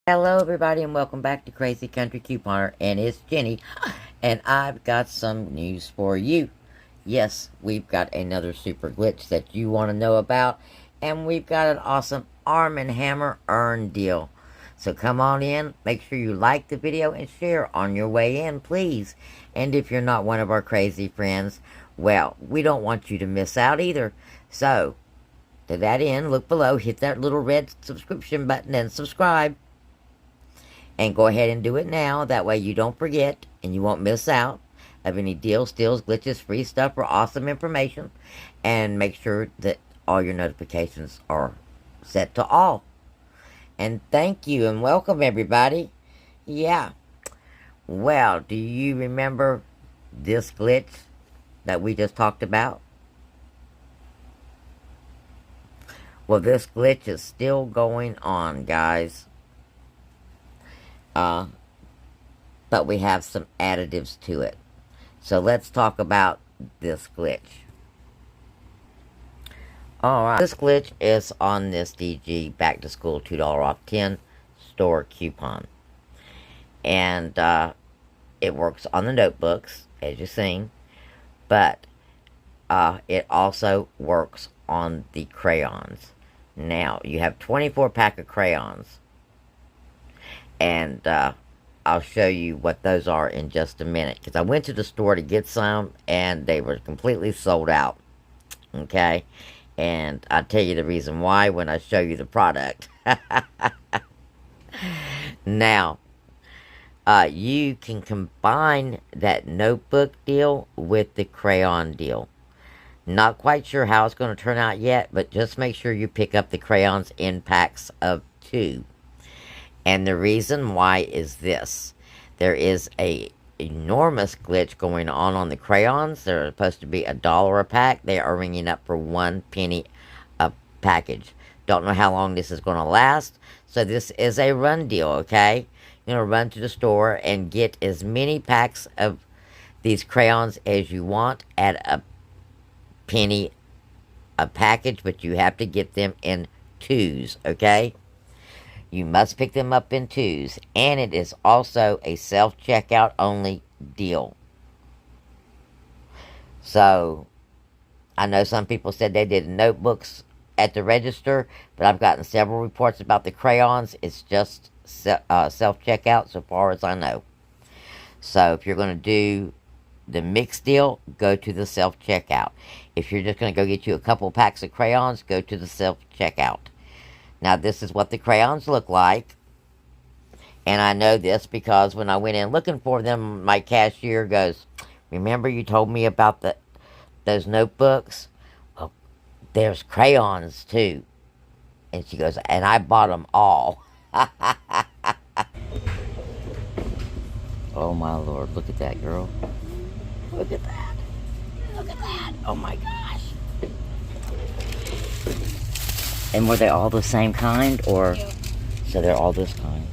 Hello, everybody, and welcome back to Crazy Country Couponer, and it's Jenny, and I've got some news for you. Yes, we've got another super glitch that you want to know about, and we've got an awesome Arm & Hammer earn deal. So come on in, make sure you like the video and share on your way in, please. And if you're not one of our crazy friends, well, we don't want you to miss out either. So, to that end, look below, hit that little red subscription button and subscribe. And go ahead and do it now. That way you don't forget and you won't miss out of any deals, steals, glitches, free stuff, or awesome information. And make sure that all your notifications are set to all. And thank you and welcome, everybody. Yeah. Well, do you remember this glitch that we just talked about? Well, this glitch is still going on, guys. But we have some additives to it. So let's talk about this glitch. Alright, this glitch is on this DG Back to School $2 off 10 store coupon. And it works on the notebooks, as you've seen. But it also works on the crayons. Now, you have 24 pack of crayons. And I'll show you what those are in just a minute. Because I went to the store to get some, and they were completely sold out. Okay? And I'll tell you the reason why when I show you the product. Now, you can combine that notebook deal with the crayon deal. Not quite sure how it's going to turn out yet, but just make sure you pick up the crayons in packs of 2. And the reason why is this. There is a enormous glitch going on the crayons. They're supposed to be $1 a pack. They are ringing up for 1 penny a package. Don't know how long this is going to last. So this is a run deal, okay? You're going to run to the store and get as many packs of these crayons as you want at a penny a package, but you have to get them in 2s, okay? You must pick them up in 2s, and it is also a self-checkout only deal. So, I know some people said they did notebooks at the register, but I've gotten several reports about the crayons. It's just self-checkout so far as I know. So, if you're going to do the mixed deal, go to the self-checkout. If you're just going to go get you a couple packs of crayons, go to the self-checkout. Now, this is what the crayons look like. And I know this because when I went in looking for them, my cashier goes, "Remember you told me about those notebooks? Well, there's crayons, too." And she goes, "And I bought them all." Oh, my Lord. Look at that, girl. Look at that. Look at that. Oh, my gosh. And were they all the same kind, or? Yeah. So they're all this kind.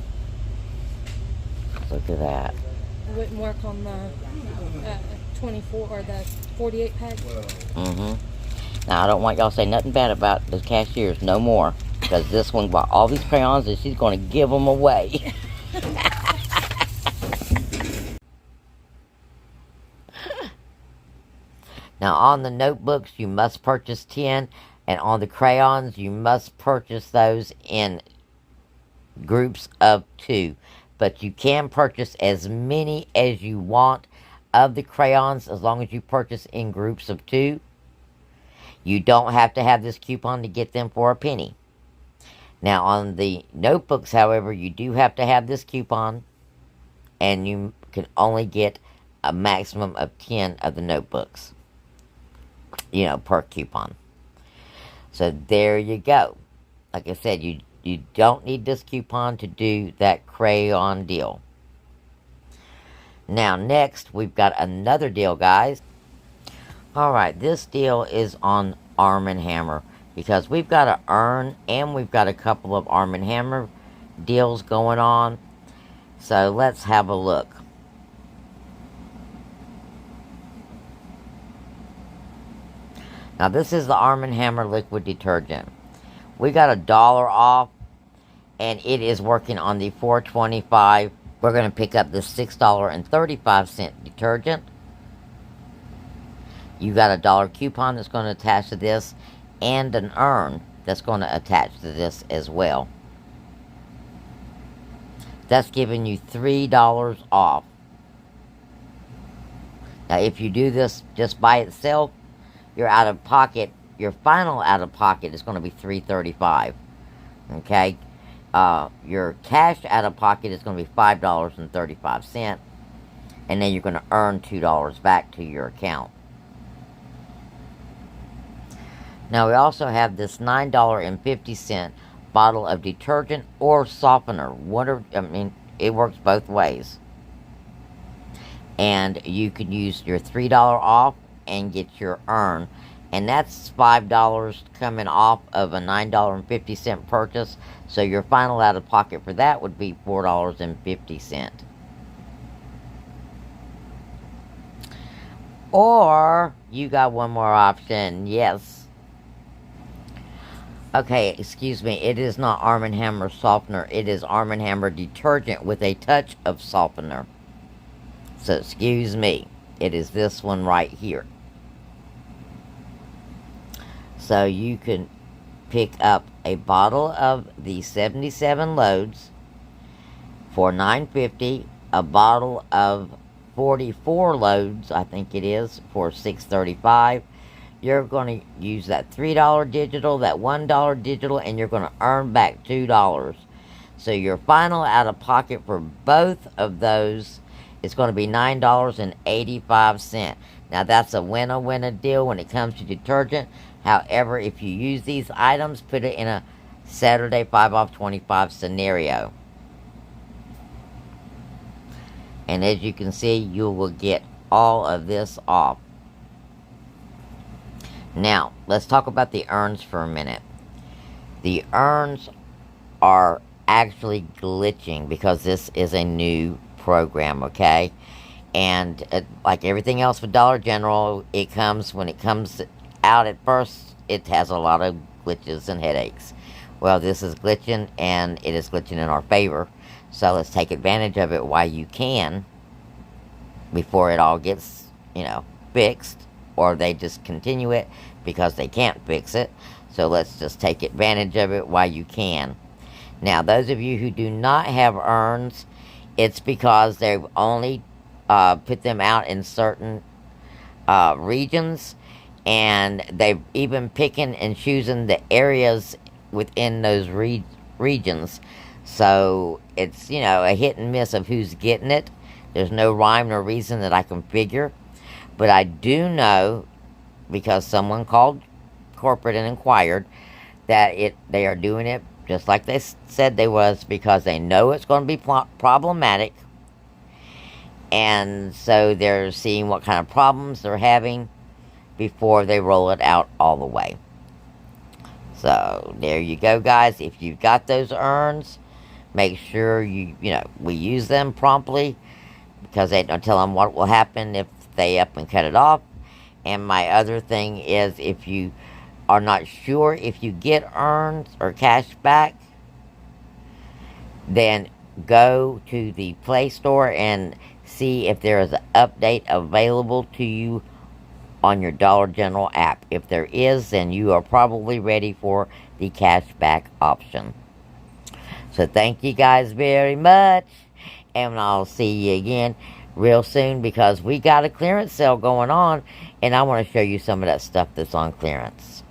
Look at that. It wouldn't work on the 24 or the 48 pack. Mm-hmm. Now, I don't want y'all to say nothing bad about the cashiers no more. Because this one bought all these crayons and she's going to give them away. Now, on the notebooks, you must purchase 10. And on the crayons, you must purchase those in groups of 2. But you can purchase as many as you want of the crayons as long as you purchase in groups of 2. You don't have to have this coupon to get them for a penny. Now, on the notebooks, however, you do have to have this coupon. And you can only get a maximum of 10 of the notebooks. You know, per coupon. So there you go. Like I said, you don't need this coupon to do that crayon deal. Now, next, we've got another deal, guys. Alright, this deal is on Arm & Hammer. Because we've got an earn and we've got a couple of Arm & Hammer deals going on. So let's have a look. Now, this is the Arm & Hammer liquid detergent. We got $1 off, and it is working on the 425. We're going to pick up the $6.35 detergent. You got a dollar coupon that's going to attach to this, and an earn that's going to attach to this as well. That's giving you $3 off. Now, if you do this just by itself, your out of pocket, your final out of pocket is going to be $3.35. Okay, your cash out of pocket is going to be $5.35, and then you're going to earn $2 back to your account. Now, we also have this $9.50 bottle of detergent or softener. It works both ways. And you can use your $3 off and get your earn. And that's $5 coming off of a $9.50 purchase. So your final out of pocket for that would be $4.50. Or you got one more option. Yes. Okay, excuse me. It is not Arm & Hammer softener. It is Arm & Hammer detergent with a touch of softener. So excuse me. It is this one right here. So you can pick up a bottle of the 77 loads for $9.50, a bottle of 44 loads, I think it is, for $6.35. You're going to use that $3 digital, that $1 digital, and you're going to earn back $2. So your final out of pocket for both of those is going to be $9.85. Now that's a winner deal when it comes to detergent. However, if you use these items, put it in a Saturday 5 off 25 scenario. And as you can see, you will get all of this off. Now, let's talk about the earns for a minute. The earns are actually glitching because this is a new program, okay? And like everything else with Dollar General, when it comes out at first, it has a lot of glitches and headaches. Well, this is glitching, and it is glitching in our favor. So let's take advantage of it while you can, before it all gets, fixed, or they just continue it because they can't fix it. So let's just take advantage of it while you can. Now, those of you who do not have earns, it's because they've only put them out in certain regions, and they've even picking and choosing the areas within those regions. So it's, a hit and miss of who's getting it. There's no rhyme or reason that I can figure. But I do know, because someone called corporate and inquired, that they are doing it just like they said they was, because they know it's going to be problematic. And so they're seeing what kind of problems they're having before they roll it out all the way. So there you go, guys. If you've got those earns, make sure we use them promptly, because they don't tell them what will happen if they up and cut it off. And my other thing is, if you are not sure if you get earns or cash back, then go to the Play Store and see if there is an update available to you on your Dollar General app. If there is, then you are probably ready for the cashback option. So thank you guys very much, and I'll see you again real soon, because we got a clearance sale going on, and I want to show you some of that stuff that's on clearance.